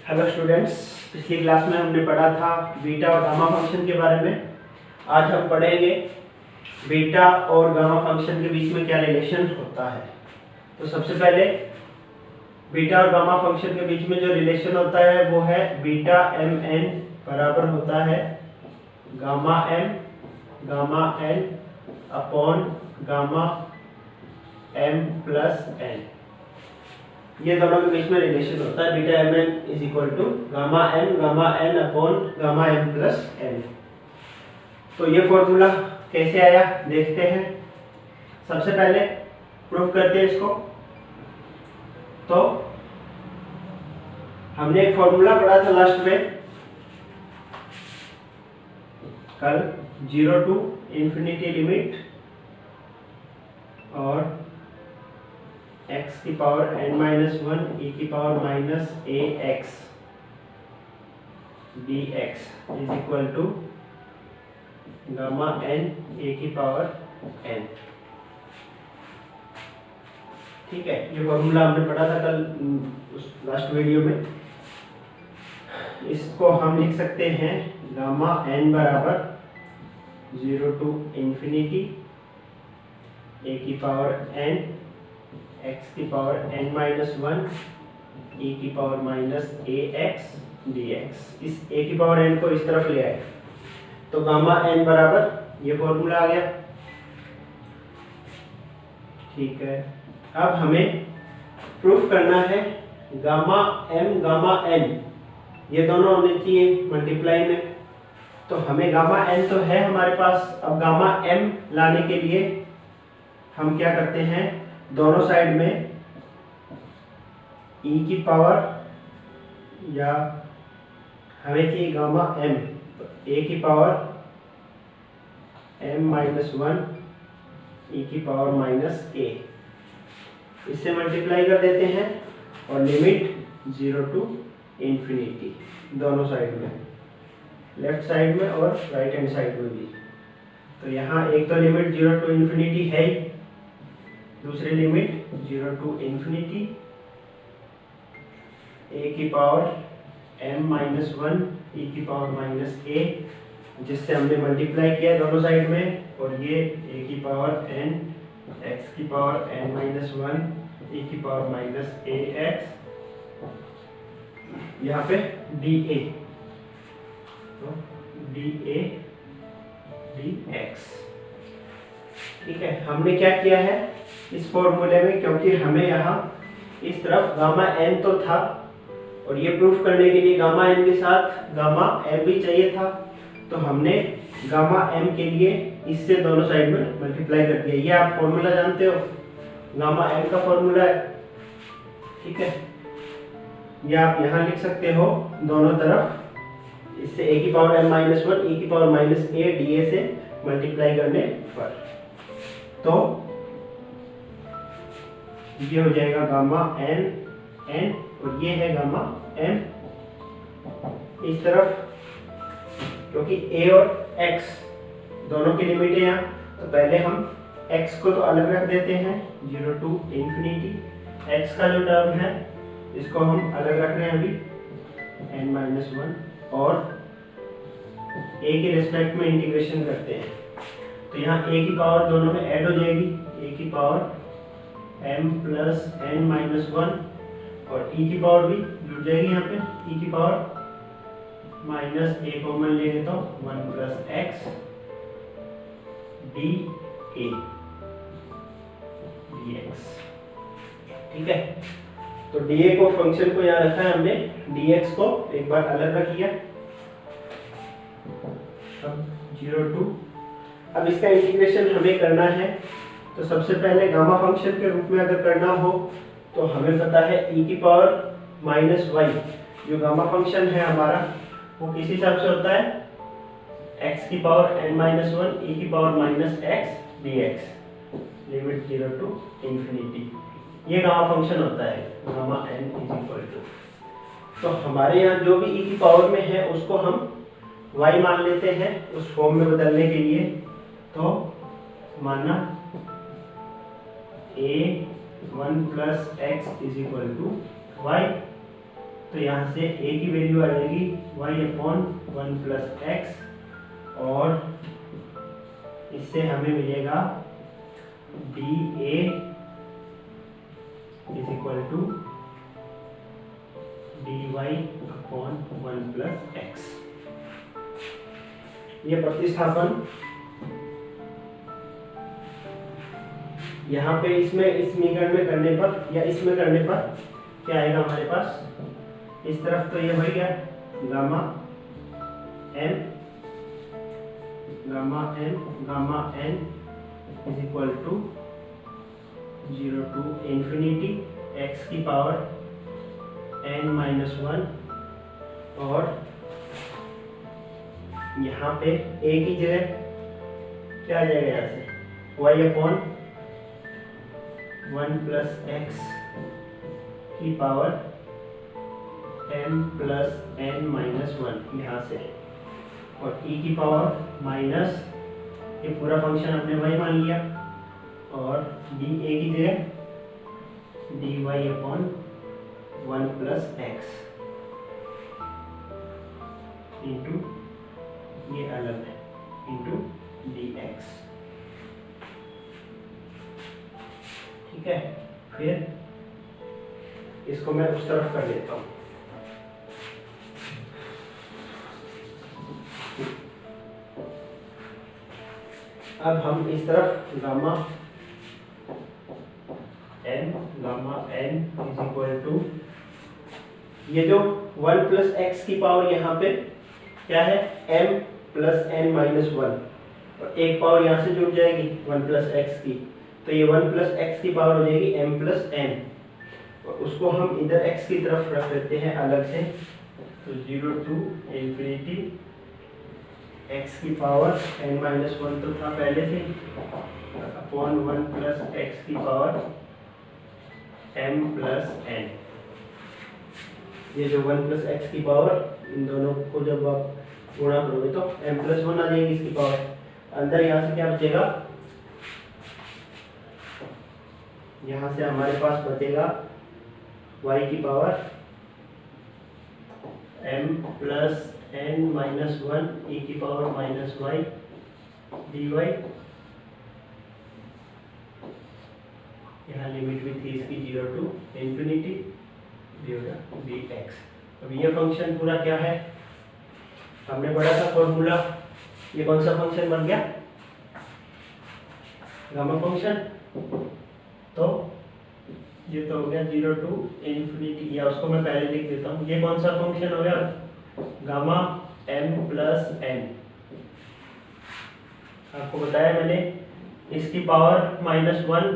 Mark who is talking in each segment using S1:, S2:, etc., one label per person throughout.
S1: Hello students, पिछली class में हमने पढ़ा था बीटा और गामा फंक्शन के बारे में। आज हम पढ़ेंगे बीटा और गामा फंक्शन के बीच में क्या रिलेशन होता है। तो सबसे पहले बीटा और गामा फंक्शन के बीच में जो रिलेशन होता है वो है बीटा एम एन बराबर होता है gamma N upon gamma M plus n. ये दोनों के बीच में रिलेशन होता है beta m n is equal to gamma N upon gamma M plus n. तो ये फॉर्मूला कैसे आया देखते हैं। सबसे पहले प्रूफ करते हैं इसको। तो हमने एक फॉर्मूला पढ़ा था लास्ट में कल, 0 टू इंफिनिटी लिमिट और x की पावर n माइनस 1 e की power minus ax dx is equal to gamma n a की पावर n। ठीक है, ये फॉर्मूला हमने पढ़ा था कल उस लास्ट वीडियो में। इसको हम लिख सकते हैं गामा n बराबर 0 टू इंफिनिटी a की पावर n x की पावर n माइनस 1 e की पावर माइनस ax dx। इस a की पावर n को इस तरफ ले आए तो गामा n बराबर ये फॉर्मूला आ गया। ठीक है, अब हमें प्रूफ करना है गामा m गामा n ये दोनों होने चाहिए मल्टीप्लाई में। तो हमें गामा n तो है हमारे पास। अब गामा m लाने के लिए हम क्या करते हैं, दोनों साइड में e की पावर या हमें चाहिए गामा m, तो a की पावर m माइनस 1 e की पावर माइनस a, इससे मल्टीप्लाई कर देते हैं और लिमिट 0 टू इंफिनिटी दोनों साइड में, लेफ्ट साइड में और राइट हैंड साइड में भी। तो यहाँ एक तो लिमिट 0 टू इंफिनिटी है ही, दूसरी लिमिट 0 टू इंफिनिटी a की पावर m माइनस 1 e की पावर माइनस a, जिससे हमने मल्टीप्लाई किया दोनों साइड में, और ये a की पावर n x की पावर n माइनस 1 e की पावर माइनस ax, यहाँ पे dA, तो dA dx। ठीक है, हमने क्या किया है इस फॉर्मूले में, क्योंकि हमें यहाँ इस तरफ गामा n तो था और ये प्रूफ करने के लिए गामा n के साथ गामा m भी चाहिए था, तो हमने गामा m के लिए इससे दोनों साइड में मल्टीप्लाई कर दिया। ये आप फॉर्मूला जानते हो, गामा m का फॉर्मूला है। ठीक है, ये आप यहाँ लिख सकते हो दोनों तरफ, इससे a की पावर m माइनस 1 e की पावर माइनस a dA से मल्टीप्लाई करने पर। तो ये हो जाएगा गामा n और ये है गामा m इस तरफ, क्योंकि a और x दोनों की लिमिट है यहाँ। तो पहले हम x को तो अलग रख देते हैं 0 टू इंफिनिटी, x का जो टर्म है इसको हम अलग रख रहे हैं अभी n माइनस 1, और a के रिस्पेक्ट में इंटीग्रेशन करते हैं। तो यहाँ a की पावर दोनों में ऐड हो जाएगी, a की power m plus n minus 1 और e की पावर भी जुड़ जाएगी यहाँ पे, e की पावर माइनस a कॉमन लेंगे तो 1 प्लस x dA dx। ठीक है, तो dA को फंक्शन को यहाँ रखा है हमने, dx को एक बार अलग रख लिया। अब 0 टू, अब इसका इंटीग्रेशन हमें करना है। तो सबसे पहले गामा फंक्शन के रूप में अगर करना हो तो हमें पता है e की पावर माइनस y, जो गामा फंक्शन है हमारा वो किस हिसाब से होता है, x की पावर n माइनस 1 e की power minus x dx, limit 0 to infinity. ये गामा फंक्शन होता है gamma n is equal to. तो हमारे यहाँ जो भी e की पावर में है उसको हम y मान लेते हैं उस फॉर्म में बदलने के लिए। तो माना a 1 plus x is equal to y, तो यहाँ से a की वैल्यू आ जाएगी y/1 + x और इससे हमें मिलेगा dA = dy/1 + x। ये प्रतिस्थापन यहाँ पे इसमें इस समीकरण में करने पर या इसमें करने पर क्या आएगा हमारे पास, इस तरफ तो ये हो गया gamma n = 0 to infinity x की पावर n-1 और यहाँ पे a की जगह क्या आ जाएगा, यहाँ से y/1 + x की पावर m + n-1 यहाँ से, और e की पावर माइनस, ये पूरा फंक्शन हमने y मान लिया, और dA की जगह dy/1 + x इंटू ये अलग है इंटू dx। ठीक है, फिर इसको मैं उस तरफ कर देता हूँ। अब हम इस तरफ गामा n = ये जो 1 + x की पावर यहाँ पे क्या है m + n-1, और एक पावर यहाँ से जुड़ जाएगी 1 + x की, तो ये 1 + x की पावर हो जाएगी m + n, और उसको हम इधर x की तरफ रख देते हैं अलग से, तो 0 to infinity x की पावर n-1 तो था पहले से, अपॉन 1 + x की पावर m + n। ये जो 1 + x की पावर, इन दोनों को जब आप गुणा करोगे तो m + 1 आ जाएगी इसकी पावर। अंदर यहाँ से क्या बचेगा, यहाँ से हमारे पास बचेगा y की पावर m + n-1 e की पावर -y dy, यहाँ लिमिट भी थी इसकी 0 to infinity dx। अब ये फंक्शन पूरा क्या है, हमने पढ़ा था फॉर्मूला, ये कौन सा फंक्शन बन गया, गामा फंक्शन। तो ये तो हो गया 0 to infinity, या उसको मैं पहले लिख देता हूँ, ये कौन सा फंक्शन हो गया, गामा m + n। आपको बताया मैंने, इसकी पावर -1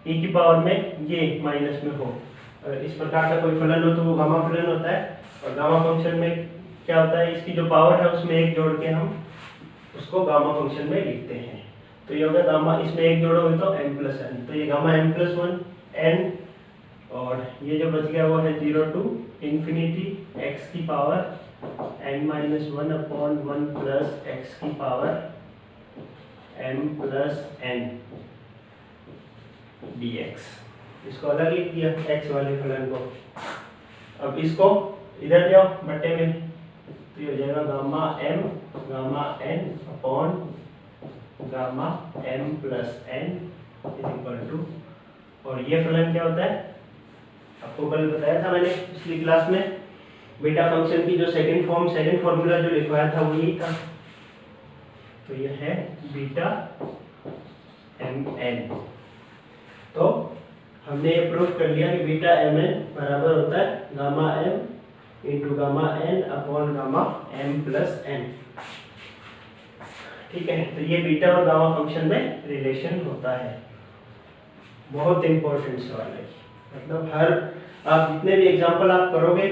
S1: e की पावर में ये माइनस में हो, अगर इस प्रकार का कोई फलन हो तो वो गामा फलन होता है। और गामा फंक्शन में क्या होता है, इसकी जो पावर है उसमें एक जोड़ के हम उसको गामा फंक्शन में लिखते हैं। तो ये होगा गामा, इसमें एक जोड़ोगे तो m + n, तो ये गामा m + 1 n, और ये जो बच गया वो है 0 to infinity x की पावर n-1 अपॉन 1 + x की पावर m + n dx। इसको अलग लिख दिया x वाले फलन को। अब इसको इधर ले आओ बट्टे में, तो ये हो जाएगा gamma n upon gamma m + n = और ये फलन क्या होता है, आपको कल बताया था मैंने पिछली क्लास में, बीटा फंक्शन की जो सेकंड फॉर्मूला जो लिखवाया था वो यही था। तो ये है बीटा mn। तो हमने ये प्रूफ कर लिया कि बीटा mn बराबर होता है gamma m into gamma n upon gamma m + n। ठीक है, तो ये बीटा और गामा फंक्शन में रिलेशन होता है। बहुत इंपॉर्टेंट सवाल है, मतलब हर आप जितने भी एग्जांपल आप करोगे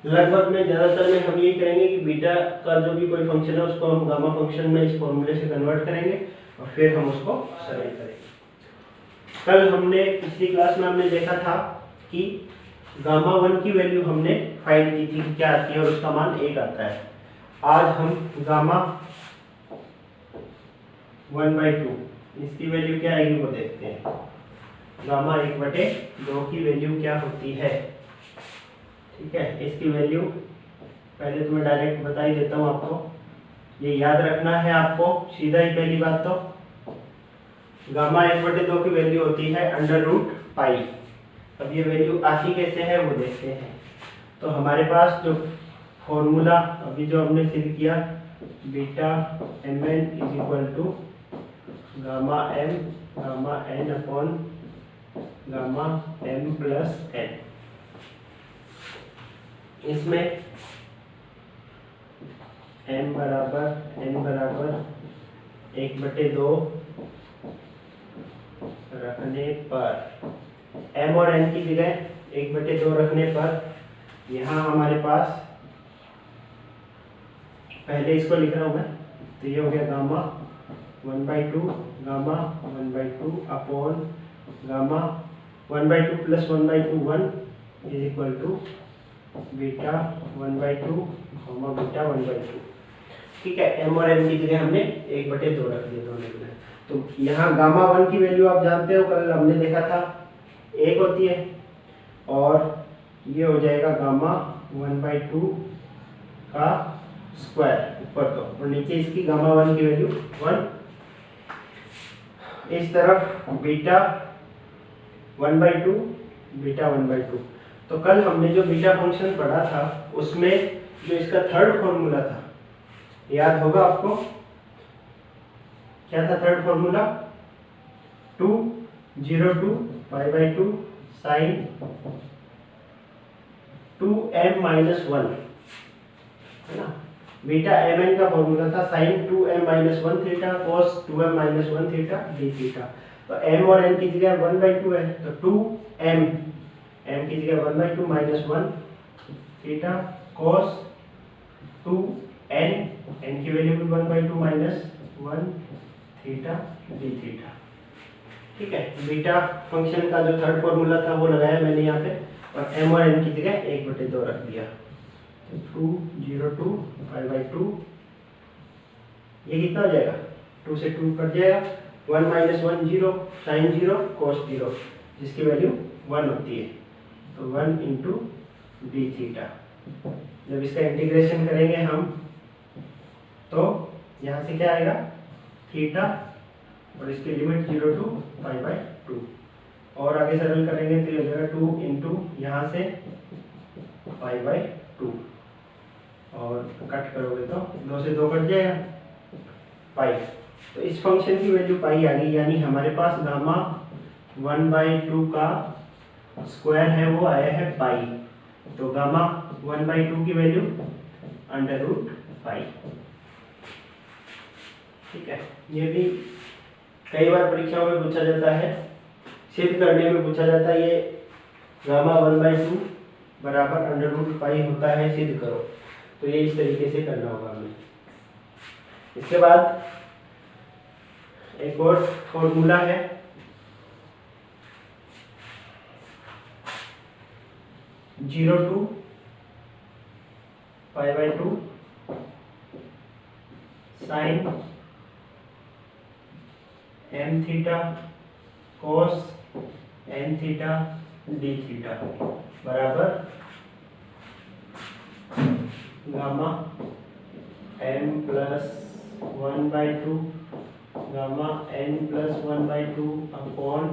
S1: लगभग में ज़्यादातर में हम ये करेंगे कि बीटा का जो भी कोई फंक्शन है उसको हम गामा फंक्शन में इस फॉर्मूले से कन्वर्ट करेंगे और फिर हम उसको सरल करेंगे। कल हमने पिछली क्लास में हमने देखा था कि गामा 1 की वैल्यू हमने फाइंड की थी क्या आती है और उसका मान 1 आता है। आज हम गामा 1/2 इसकी वैल्यू क्या आएगी वो देखते हैं। गामा 1/2 की वैल्यू क्या होती है। ठीक है, इसकी वैल्यू पहले तो मैं डायरेक्ट बता ही देता हूँ आपको, ये याद रखना है आपको सीधा ही। पहली बात तो गामा 1/2 की वैल्यू होती है √पाई। अब ये वैल्यू आती कैसे है वो देखते हैं। तो हमारे पास जो फॉर्मूला अभी जो हमने सिद्ध किया, beta mn is equal to gamma n upon gamma m plus n। इसमें m बराबर n बराबर 1/2 रखने पर, m और n की जगह 1/2 रखने पर यहाँ हमारे पास, पहले इसको लिख रहा हूँ मैं, तो ये हो गया gamma 1/2 gamma 1/2 upon gamma 1/2 plus 1/2 1 is equal to beta 1/2 gamma beta 1/2। ठीक है, m और n की जगह हमने 1/2 रख दिया दोनों जगह। तो यहाँ गामा 1 की वैल्यू आप जानते हो, कल हमने देखा था 1 होती है, और ये हो जाएगा गामा 1/2 का स्क्वायर ऊपर तो, और नीचे इसकी गामा 1 की वैल्यू 1। इस तरफ बीटा 1/2 बीटा 1/2। तो कल हमने जो बीटा फंक्शन पढ़ा था उसमें जो इसका थर्ड फॉर्मूला था, याद होगा आपको, क्या था थर्ड फॉर्मूला? 202 π/2 sin 2m-1, है ना। बीटा mn का फॉर्मूला था sin 2m-1 theta cos 2m-1 theta d theta. तो m और n की जगह 1/2 है, तो 2m, m की जगह 1/2 minus 1 theta cos 2n, n की वैल्यू भी 1/2 माइनस 1 थीटा d थीटा। ठीक है, बीटा फंक्शन का जो थर्ड फॉर्मूला था वो लगाया मैंने यहाँ पे, और m और n की जगह 1/2 रख दिया। 202 π/2, ये कितना हो जाएगा? 2 से 2 कट जाएगा, 1 माइनस 1 0 sin 0 cos 0, जिसकी वैल्यू 1 होती है, तो 1 इंटू डी थीटा। जब इसका इंटीग्रेशन करेंगे हम तो यहाँ से क्या आएगा? थीटा, और इसकी लिमिट 0 to π/2, और आगे सरल करेंगे तो ये हो जाएगा 2 इंटू यहाँ से π/2, और कट करोगे तो 2 से 2 कट जाएगा, पाई। तो इस फंक्शन की वैल्यू पाई आ गई, यानी हमारे पास गामा 1/2 का स्क्वायर है वो आया है पाई। तो गामा 1/2 की वैल्यू √पाई। ठीक है, ये भी कई बार परीक्षाओं में पूछा जाता है, सिद्ध करने में पूछा जाता है, ये गामा 1/2 बराबर √पाई होता है, सिद्ध करो। तो ये इस तरीके से करना होगा हमें। इसके बाद एक और फॉर्मूला है, zero to π/2 sine m theta cos n theta d theta बराबर gamma m plus 1/2 gamma n plus 1/2 upon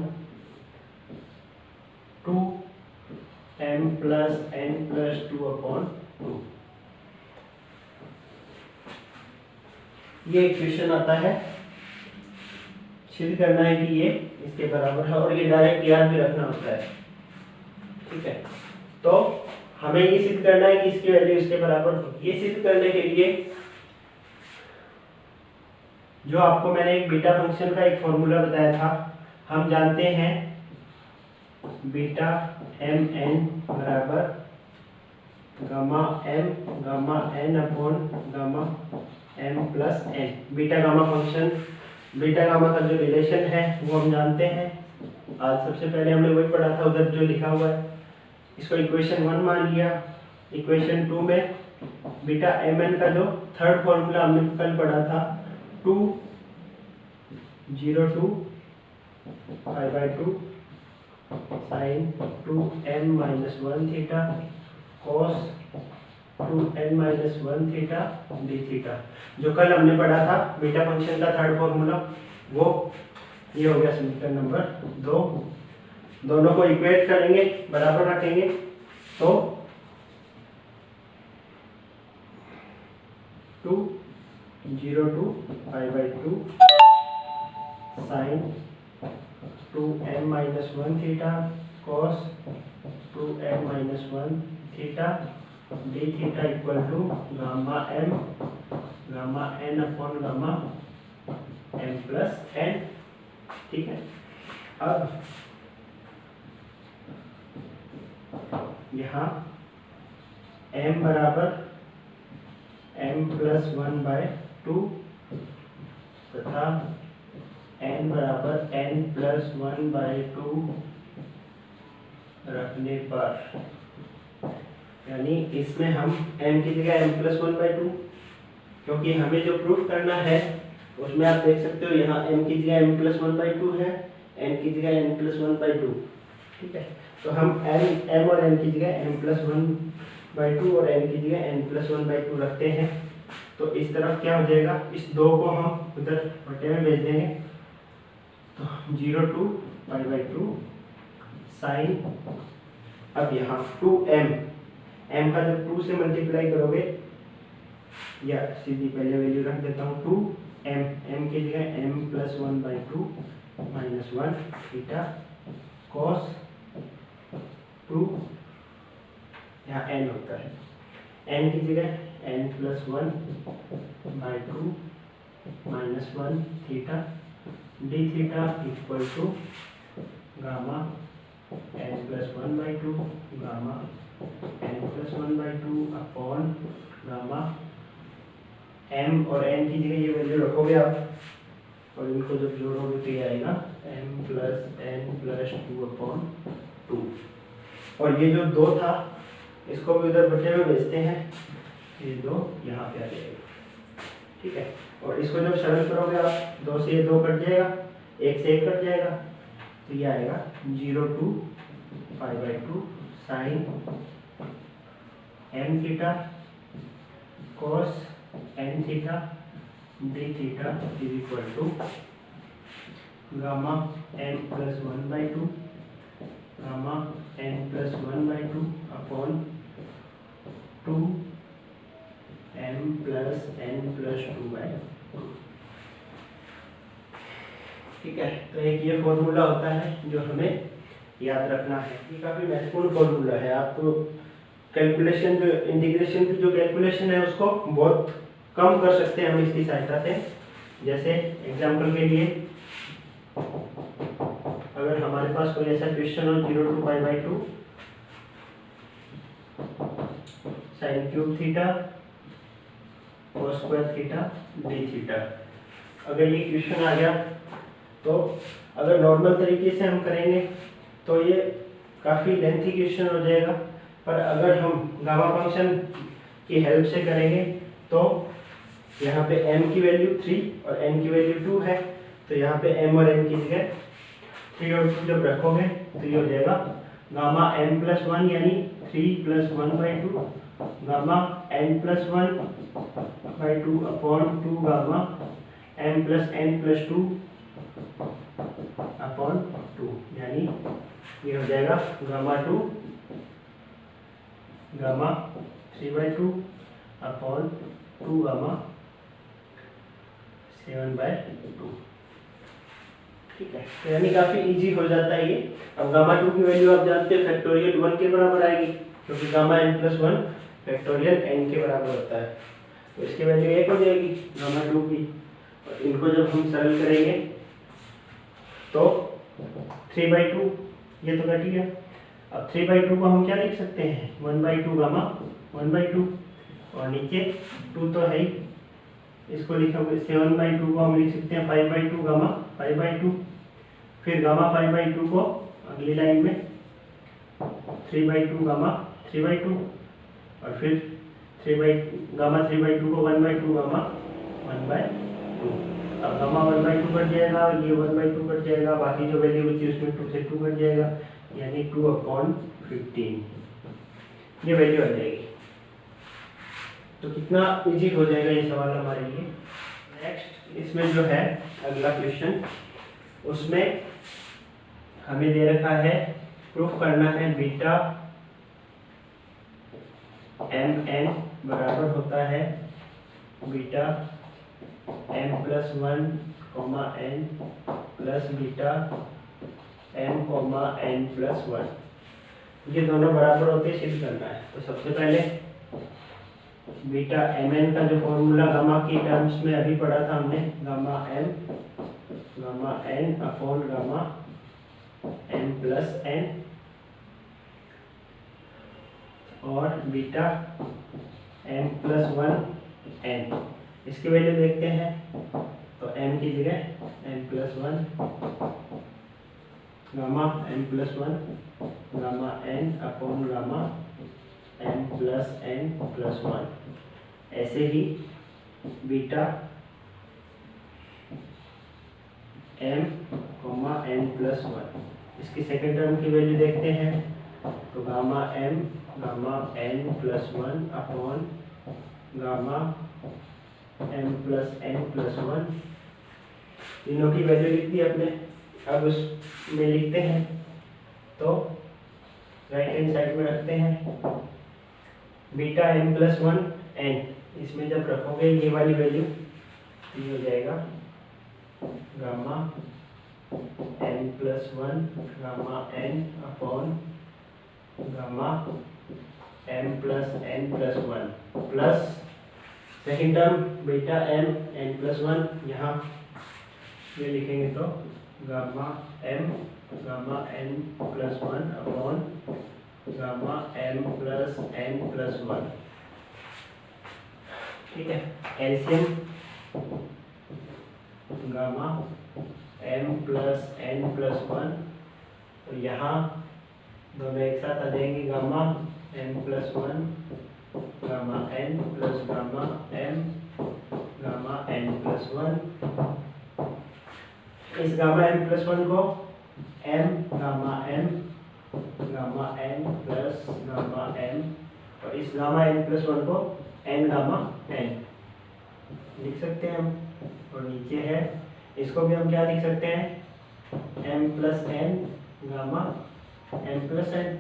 S1: 2m plus n plus 2 upon 2। ये इक्वेशन आता है, सिद्ध करना है कि ये इसके बराबर है, और ये डायरेक्ट याद भी रखना होता है। ठीक है, तो हमें ये सिद्ध करना है कि इसकी वैल्यू इसके बराबर होगी। ये सिद्ध करने के लिए जो आपको मैंने एक बीटा फंक्शन का एक फॉर्मूला बताया था, हम जानते हैं बीटा mn बराबर gamma m gamma n upon gamma m plus n। Beta gamma function, beta gamma का जो रिलेशन है वो हम जानते हैं। आज सबसे पहले हमने वही पढ़ा था, उधर जो लिखा हुआ है, इसको इक्वेशन 1 मान लिया। इक्वेशन 2 में बीटा mn का जो थर्ड फॉर्मूला हमने कल पढ़ा था, 202 π/2 sin 2m-1 theta cos 2n-1 theta d theta. जो कल हमने पढ़ा था बीटा फंक्शन का थर्ड फॉर्मूला, वो ये हो गया समीकरण नंबर 2। दोनों को इक्वेट करेंगे, बराबर रखेंगे, तो 2 0 to π/2 sin 2n-1 theta cos 2n-1 theta d theta equal to gamma n upon gamma m plus n। ठीक है, अब यहाँ m बराबर m प्लस 1/2 तथा n बराबर n प्लस 1/2 रखने पर, यानी इसमें हम m की जगह m प्लस 1/2, क्योंकि हमें जो प्रूफ करना है उसमें आप देख सकते हो यहाँ m की जगह m प्लस 1/2 है, n की जगह n प्लस 1/2। ठीक है, तो हम m और n की जगह m प्लस 1/2 और n की जगह n प्लस 1/2 रखते हैं। तो इस तरफ क्या हो जाएगा, इस 2 को हम उधर बटे में भेज देंगे, तो 0 to π/2 साइन, अब यहाँ 2m, m का जब 2 से मल्टीप्लाई करोगे, या सीधी पहले वैल्यू रख देता हूँ 2m, m की जगह m plus 1/2 minus 1 theta cos 2, यहाँ n होता है, n की जगह n plus 1/2 minus 1 theta d theta equal to gamma n plus 1/2 gamma n plus 1/2 upon gamma m और n की जगह ये वैल्यू रखोगे आप, और इनको जब जोड़ोगे तो ये आएगा m प्लस n प्लस 2/2। और ये जो 2 था इसको भी उधर बटे में भेजते हैं, ये 2 यहाँ पे आ जाएगा। ठीक है, और इसको जब सरल करोगे आप, 2 से ये 2 कट जाएगा, 1 से 1 कट जाएगा, तो ये आएगा 0 to π/2 sine m theta cos n theta d theta is equal to gamma n plus 1/2 gamma n plus 1/2 upon 2 m plus n plus 2/2। ठीक है, तो एक ये फॉर्मूला होता है जो हमें याद रखना है। ये काफ़ी महत्वपूर्ण फॉर्मूला है। आप कैलकुलेशन, जो इंटीग्रेशन की जो कैलकुलेशन है उसको बहुत कम कर सकते हैं हम इसकी सहायता से। जैसे एग्जांपल के लिए, अगर हमारे पास कोई ऐसा क्वेश्चन हो 0 to π/2 sine cube theta cos square theta d theta, अगर ये क्वेश्चन आ गया तो अगर नॉर्मल तरीके से हम करेंगे तो ये काफ़ी लेंथी क्वेश्चन हो जाएगा, पर अगर हम गामा फंक्शन की हेल्प से करेंगे तो यहाँ पे m की वैल्यू 3 और n की वैल्यू 2 है, तो यहाँ पे m और n की जगह 3 और 2 जब रखोगे तो ये हो जाएगा गामा n प्लस 1 यानी 3 plus 1/2 gamma n plus 1/2 upon 2 gamma m plus n plus 2 upon 2, यानी ये हो जाएगा गामा 2 गामा 3/2 अपॉन 2 गामा 7/2। ठीक है, तो यानी काफ़ी इजी हो जाता है ये। अब गामा 2 की वैल्यू आप जानते हैं फैक्टोरियल 1 के बराबर आएगी, क्योंकि gamma n plus 1 factorial n के बराबर होता है, तो इसकी वैल्यू 1 हो जाएगी गामा 2 की। और इनको जब हम सरल करेंगे तो 3/2 ये तो घट गया। अब 3/2 को हम क्या लिख सकते हैं, 1/2 गामा 1/2, और नीचे 2 तो है ही, इसको लिखोगे 7/2 को हम लिख सकते हैं 5/2 गामा 5/2, फिर गामा 5/2 को अगली लाइन में 3/2 गामा 3/2, और फिर गामा 3/2 को 1/2 गामा 1/2। अब गामा 1/2 कट जाएगा, ये 1/2 कट जाएगा, बाकी जो वैल्यू बची उसमें 2 से 2 कट जाएगा, यानी 2/15। ये वैल्यू आ जाएगी। तो कितना इजी हो जाएगा ये सवाल हमारे लिए। नेक्स्ट इसमें जो है अगला क्वेश्चन, उसमें हमें दे रखा है प्रूफ करना है बीटा एम एन बराबर होता है beta M plus 1 comma N plus beta M comma N plus 1। ये दोनों बराबर होते सिद्ध करना है। तो सबसे पहले बीटा एम एन का जो फॉर्मूला गामा की टर्म्स में अभी पढ़ा था हमने, gamma N upon gamma M plus N, और बीटा एम प्लस 1 एन, इसकी वैल्यू देखते हैं। तो एम की जगह M plus 1 gamma M plus 1 gamma N upon gamma M plus N plus 1। ऐसे ही beta M comma N plus 1, इसकी सेकेंड टर्म की वैल्यू देखते हैं। तो gamma N plus 1 upon gamma M plus N plus 1, तीनों की वैल्यू लिख दी आपने। अब उसमें लिखते हैं, तो राइट हैंड साइड में रखते हैं बीटा एम प्लस 1 एन, इसमें जब रखोगे ये वाली वैल्यू, ये हो जाएगा gamma M plus 1 gamma N upon gamma M plus N plus 1 plus second term beta m n plus 1, यहाँ ये लिखेंगे तो gamma N plus 1 upon gamma M plus N plus 1। ठीक है, LCM gamma M plus N plus 1, तो यहाँ दोनों एक साथ आ जाएंगे, gamma M plus 1 gamma N plus gamma M plus 1। इस गामा एम प्लस 1 को m gamma N plus gamma m, और इस गामा एन प्लस 1 को एन गामा एन लिख सकते हैं हम। और नीचे है, इसको भी हम क्या लिख सकते हैं, m plus n gamma M plus n.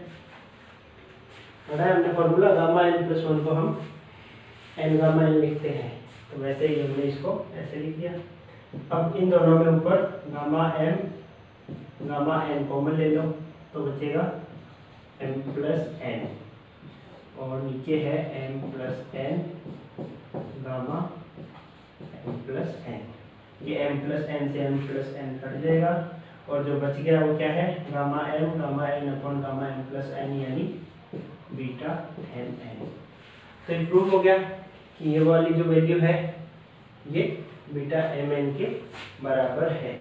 S1: पढ़ा है हमने फॉर्मूला, गामा एन प्लस 1 को हम एन गामा एन लिखते हैं। तो वैसे ही हमने इसको ऐसे लिख दिया। अब इन दोनों में ऊपर गामा एन कॉमन ले लो, तो बचेगा एम प्लस एन, और नीचे है m plus n gamma M plus n. ये एम प्लस एन से एम प्लस एन कट जाएगा, और जो बच गया वो क्या है, gamma N upon gamma M plus n, यानी बीटा एम एन। तो ये प्रूफ हो गया कि ये वाली जो वैल्यू है ये बीटा एम एन के बराबर है।